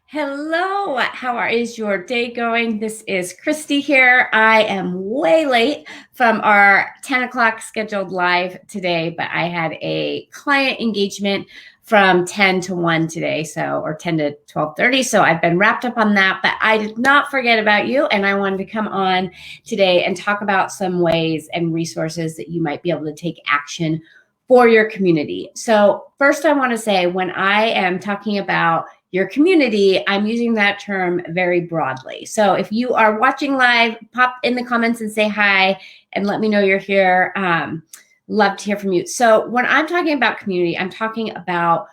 Hello, is your day going? This is Christy here. I am way late from our 10 o'clock scheduled live today, but I had a client engagement from 10 to 1 today, or 10 to 12:30. So I've been wrapped up on that, but I did not forget about you. And I wanted to come on today and talk about some ways and resources that you might be able to take action for your community. So first, I want to say when I am talking about your community, I'm using that term very broadly. So if you are watching live, pop in the comments and say hi and let me know you're here. Love to hear from you. So when I'm talking about community, I'm talking about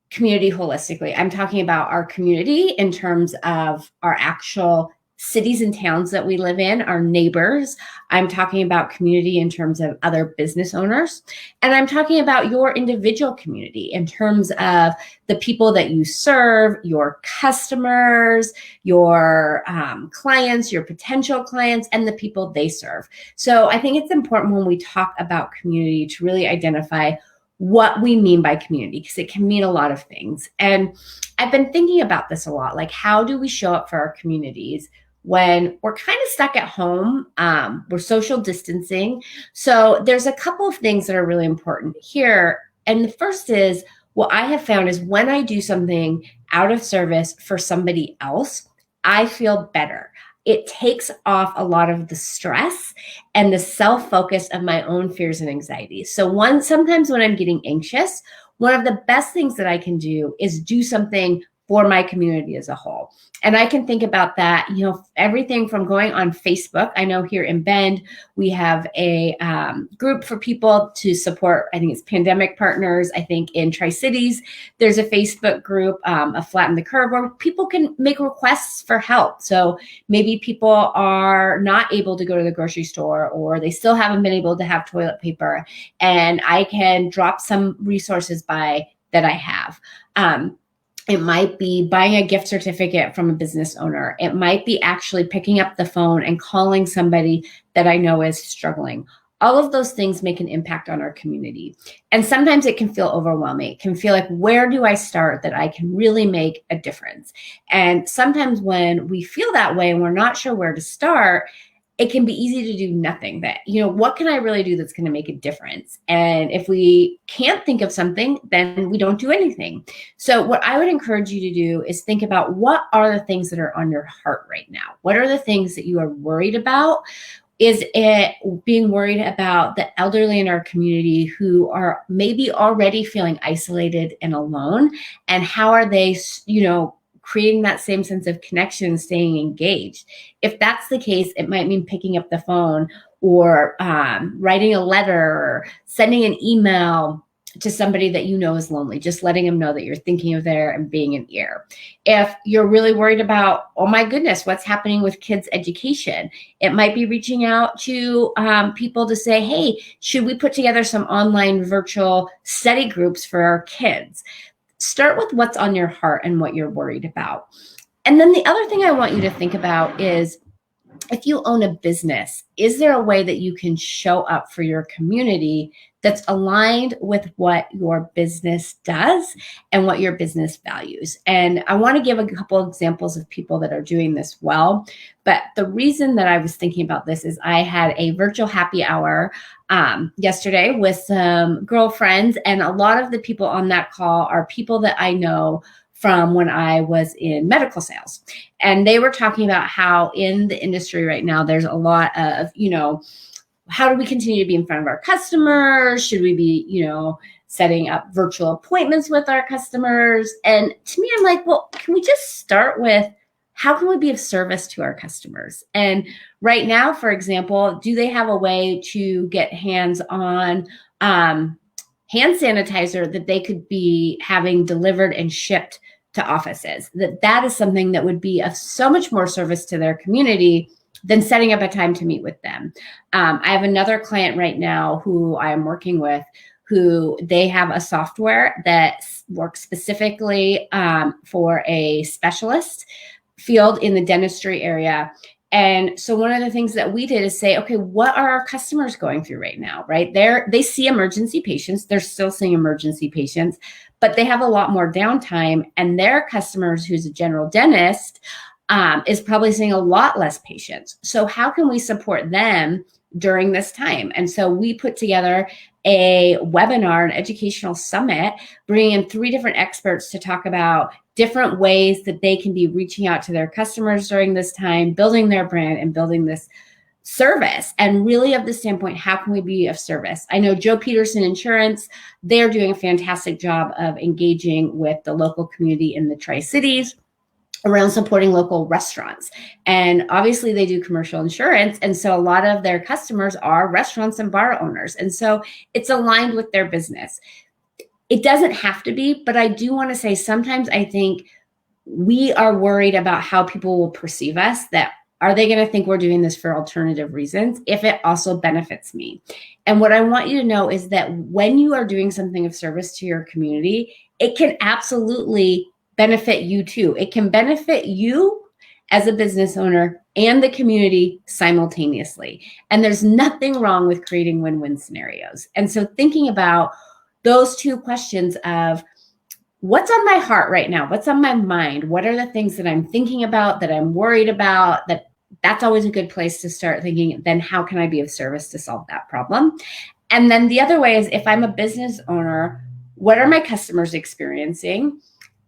community holistically. I'm talking about our community in terms of our actual cities and towns that we live in, our neighbors. I'm talking about community in terms of other business owners. And I'm talking about your individual community in terms of the people that you serve, your customers, your clients, your potential clients, and the people they serve. So I think it's important when we talk about community to really identify what we mean by community, because it can mean a lot of things. And I've been thinking about this a lot, like how do we show up for our communities when we're kind of stuck at home? We're social distancing. So there's a couple of things that are really important here. And the first is what I have found is when I do something out of service for somebody else, I feel better. It takes off a lot of the stress and the self-focus of my own fears and anxieties. So sometimes when I'm getting anxious, one of the best things that I can do is do something for my community as a whole. And I can think about that, everything from going on Facebook. I know here in Bend, we have a group for people to support, I think it's pandemic partners. I think in Tri-Cities, there's a Facebook group, a Flatten the Curve, where people can make requests for help. So maybe people are not able to go to the grocery store, or they still haven't been able to have toilet paper. And I can drop some resources by that I have. It might be buying a gift certificate from a business owner. It might be actually picking up the phone and calling somebody that I know is struggling. All of those things make an impact on our community. And sometimes it can feel overwhelming. It can feel like, where do I start that I can really make a difference? And sometimes when we feel that way and we're not sure where to start, it can be easy to do nothing. That, what can I really do that's going to make a difference? And if we can't think of something, then we don't do anything. So what I would encourage you to do is think about, what are the things that are on your heart right now? What are the things that you are worried about? Is it being worried about the elderly in our community who are maybe already feeling isolated and alone? And how are they, creating that same sense of connection, staying engaged? If that's the case, it might mean picking up the phone, or writing a letter, or sending an email to somebody that you know is lonely, just letting them know that you're thinking of them and being an ear. If you're really worried about, oh my goodness, what's happening with kids' education, it might be reaching out to people to say, hey, should we put together some online virtual study groups for our kids? Start with what's on your heart and what you're worried about. And then the other thing I want you to think about is, if you own a business, is there a way that you can show up for your community that's aligned with what your business does and what your business values? And I want to give a couple examples of people that are doing this well. But the reason that I was thinking about this is I had a virtual happy hour yesterday with some girlfriends, and a lot of the people on that call are people that I know from when I was in medical sales. And they were talking about how in the industry right now, there's a lot of, how do we continue to be in front of our customers? Should we be, setting up virtual appointments with our customers? And to me, I'm like, well, can we just start with, how can we be of service to our customers? And right now, for example, do they have a way to get hands on hand sanitizer that they could be having delivered and shipped to offices? That is something that would be of so much more service to their community than setting up a time to meet with them. I have another client right now who I am working with, who they have a software that works specifically for a specialist field in the dentistry area. And so one of the things that we did is say, okay, what are our customers going through right now, right? They see emergency patients. They're still seeing emergency patients, but they have a lot more downtime, and their customers, who's a general dentist, is probably seeing a lot less patients. So how can we support them during this time? And so we put together a webinar, an educational summit, bringing in 3 different experts to talk about different ways that they can be reaching out to their customers during this time, building their brand and building this service. And really, of the standpoint, how can we be of service? I know Joe Peterson Insurance, they're doing a fantastic job of engaging with the local community in the Tri-Cities around supporting local restaurants. And obviously they do commercial insurance. And so a lot of their customers are restaurants and bar owners. And so it's aligned with their business. It doesn't have to be, but I do want to say sometimes I think we are worried about how people will perceive us, that are they going to think we're doing this for alternative reasons if it also benefits me? And what I want you to know is that when you are doing something of service to your community, it can absolutely benefit you too. It can benefit you as a business owner and the community simultaneously. And there's nothing wrong with creating win-win scenarios. And so thinking about those 2 questions of what's on my heart right now, what's on my mind, what are the things that I'm thinking about, that I'm worried about, that's always a good place to start thinking, then how can I be of service to solve that problem? And then the other way is, if I'm a business owner, what are my customers experiencing?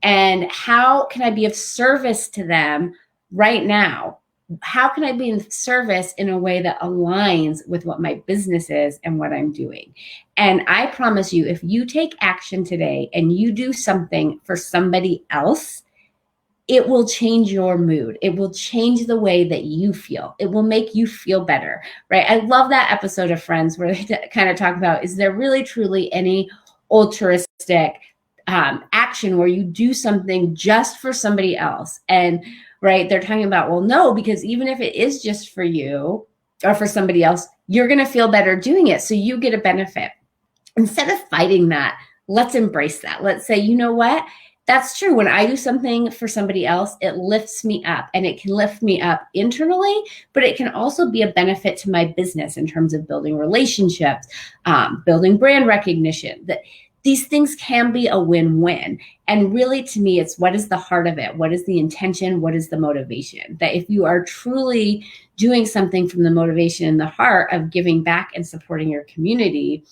And how can I be of service to them right now? How can I be in service in a way that aligns with what my business is and what I'm doing? And I promise you, if you take action today and you do something for somebody else, it will change your mood. It will change the way that you feel. It will make you feel better, right? I love that episode of Friends where they kind of talk about, is there really truly any altruistic action where you do something just for somebody else? And right, they're talking about, well, no, because even if it is just for you or for somebody else, you're going to feel better doing it. So you get a benefit. Instead of fighting that, let's embrace that. Let's say, you know what? That's true. When I do something for somebody else, it lifts me up, and it can lift me up internally, but it can also be a benefit to my business in terms of building relationships, building brand recognition. That these things can be a win-win. And really, to me, it's what is the heart of it? What is the intention? What is the motivation? That if you are truly doing something from the motivation and the heart of giving back and supporting your community,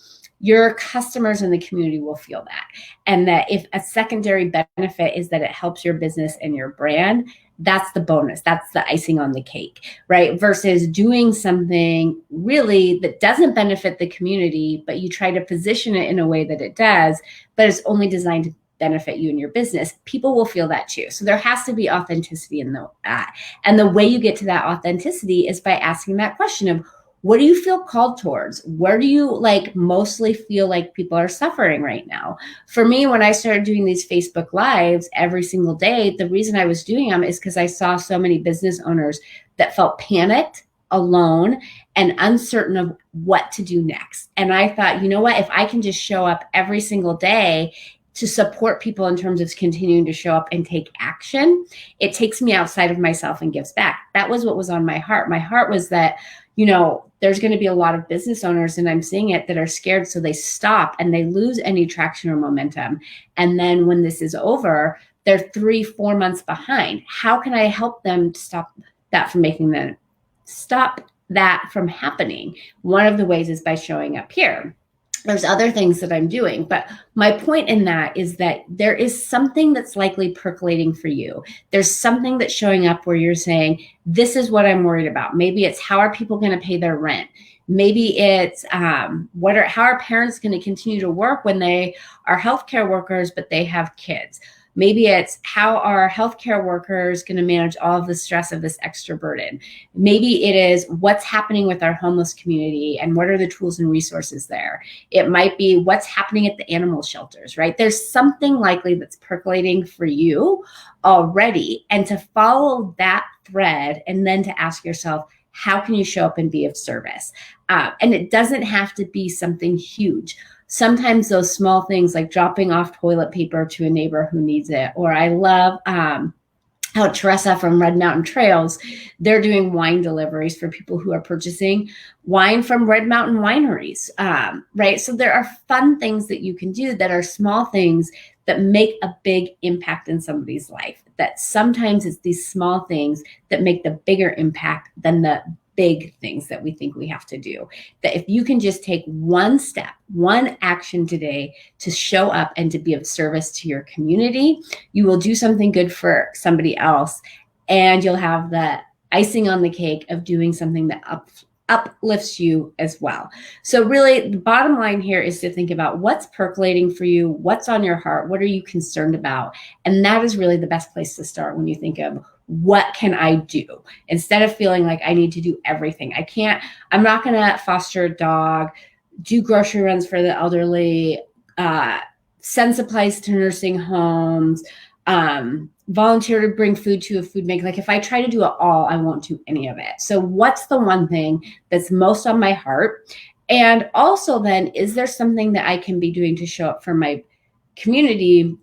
your customers in the community will feel that. And that if a secondary benefit is that it helps your business and your brand, that's the bonus. That's the icing on the cake, right? Versus doing something really that doesn't benefit the community, but you try to position it in a way that it does, but it's only designed to benefit you and your business. People will feel that too. So there has to be authenticity in that. And the way you get to that authenticity is by asking that question of, what do you feel called towards? Where do you mostly feel like people are suffering right now? For me, when I started doing these Facebook Lives every single day, the reason I was doing them is because I saw so many business owners that felt panicked, alone, and uncertain of what to do next. And I thought, you know what, if I can just show up every single day to support people in terms of continuing to show up and take action, it takes me outside of myself and gives back. That was what was on my heart. My heart was that, there's going to be a lot of business owners, and I'm seeing it, that are scared. So they stop and they lose any traction or momentum. And then when this is over, they're 3-4 months behind. How can I help them stop that from happening? One of the ways is by showing up here. There's other things that I'm doing, but my point in that is that there is something that's likely percolating for you. There's something that's showing up where you're saying, this is what I'm worried about. Maybe it's, how are people going to pay their rent? Maybe it's how are parents going to continue to work when they are healthcare workers, but they have kids? Maybe it's, how are healthcare workers going to manage all of the stress of this extra burden? Maybe it is, what's happening with our homeless community and what are the tools and resources there? It might be, what's happening at the animal shelters, right? There's something likely that's percolating for you already. And to follow that thread and then to ask yourself, how can you show up and be of service? And it doesn't have to be something huge. Sometimes those small things, like dropping off toilet paper to a neighbor who needs it. Or I love how Teresa from Red Mountain Trails, they're doing wine deliveries for people who are purchasing wine from Red Mountain wineries, right? So there are fun things that you can do that are small things that make a big impact in somebody's life. That sometimes it's these small things that make the bigger impact than the big things that we think we have to do. That if you can just take one step, one action today to show up and to be of service to your community, you will do something good for somebody else, and you'll have the icing on the cake of doing something that uplifts you as well. So really, the bottom line here is to think about what's percolating for you, what's on your heart, what are you concerned about? And that is really the best place to start when you think of what can I do? Instead of feeling like I need to do everything. I'm not going to foster a dog, do grocery runs for the elderly, send supplies to nursing homes, volunteer to bring food to a food bank. Like if I try to do it all, I won't do any of it. So what's the one thing that's most on my heart? And also then, is there something that I can be doing to show up for my community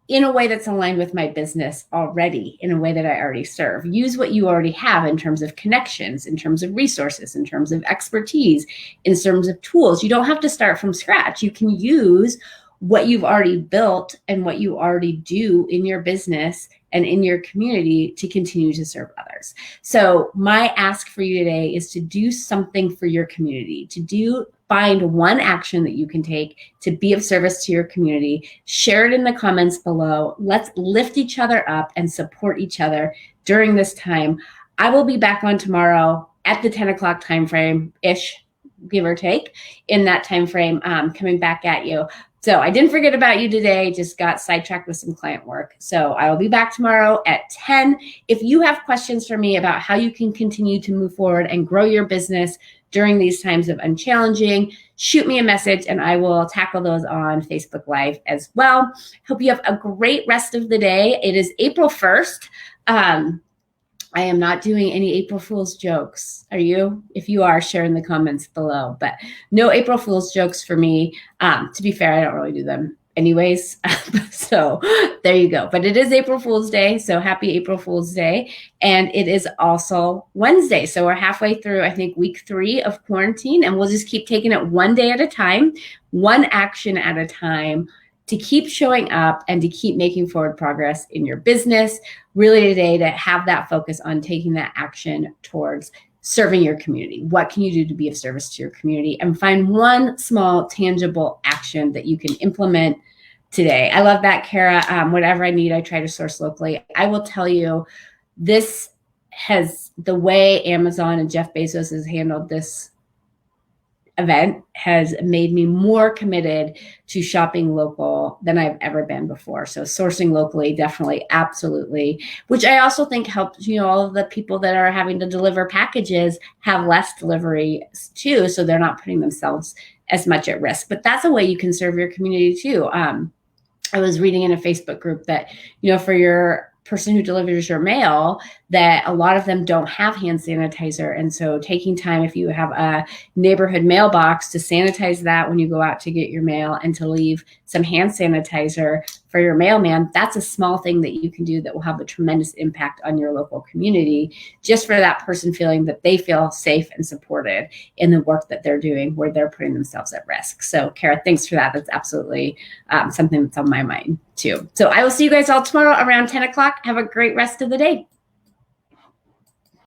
in a way that's aligned with my business already, in a way that I already serve? Use what you already have in terms of connections, in terms of resources, in terms of expertise, in terms of tools. You don't have to start from scratch. You can use what you've already built and what you already do in your business and in your community to continue to serve others. So my ask for you today is to do something for your community, find one action that you can take to be of service to your community. Share it in the comments below. Let's lift each other up and support each other during this time. I will be back on tomorrow at the 10 o'clock time frame-ish, give or take, in that time frame, coming back at you. So I didn't forget about you today, just got sidetracked with some client work. So I will be back tomorrow at 10. If you have questions for me about how you can continue to move forward and grow your business during these times of unchallenging, shoot me a message and I will tackle those on Facebook Live as well. Hope you have a great rest of the day. It is April 1st. I am not doing any April Fool's jokes. Are you? If you are, share in the comments below. But no April Fool's jokes for me. To be fair, I don't really do them anyways. So there you go. But it is April Fool's Day. So happy April Fool's Day. And it is also Wednesday. So we're halfway through, I think, week 3 of quarantine. And we'll just keep taking it one day at a time, one action at a time, to keep showing up and to keep making forward progress in your business. Really today to have that focus on taking that action towards serving your community. What can you do to be of service to your community? And find one small tangible action that you can implement today. I love that, Kara. Whatever I need, I try to source locally. I will tell you, the way Amazon and Jeff Bezos has handled this event has made me more committed to shopping local than I've ever been before. So sourcing locally, definitely, absolutely, which I also think helps, all of the people that are having to deliver packages have less delivery too. So they're not putting themselves as much at risk, but that's a way you can serve your community too. I was reading in a Facebook group that, for your person who delivers your mail, that a lot of them don't have hand sanitizer. And so taking time, if you have a neighborhood mailbox, to sanitize that when you go out to get your mail and to leave some hand sanitizer for your mailman, that's a small thing that you can do that will have a tremendous impact on your local community, just for that person feeling that they feel safe and supported in the work that they're doing where they're putting themselves at risk. So Kara, thanks for that. That's absolutely something that's on my mind too. So I will see you guys all tomorrow around 10 o'clock. Have a great rest of the day.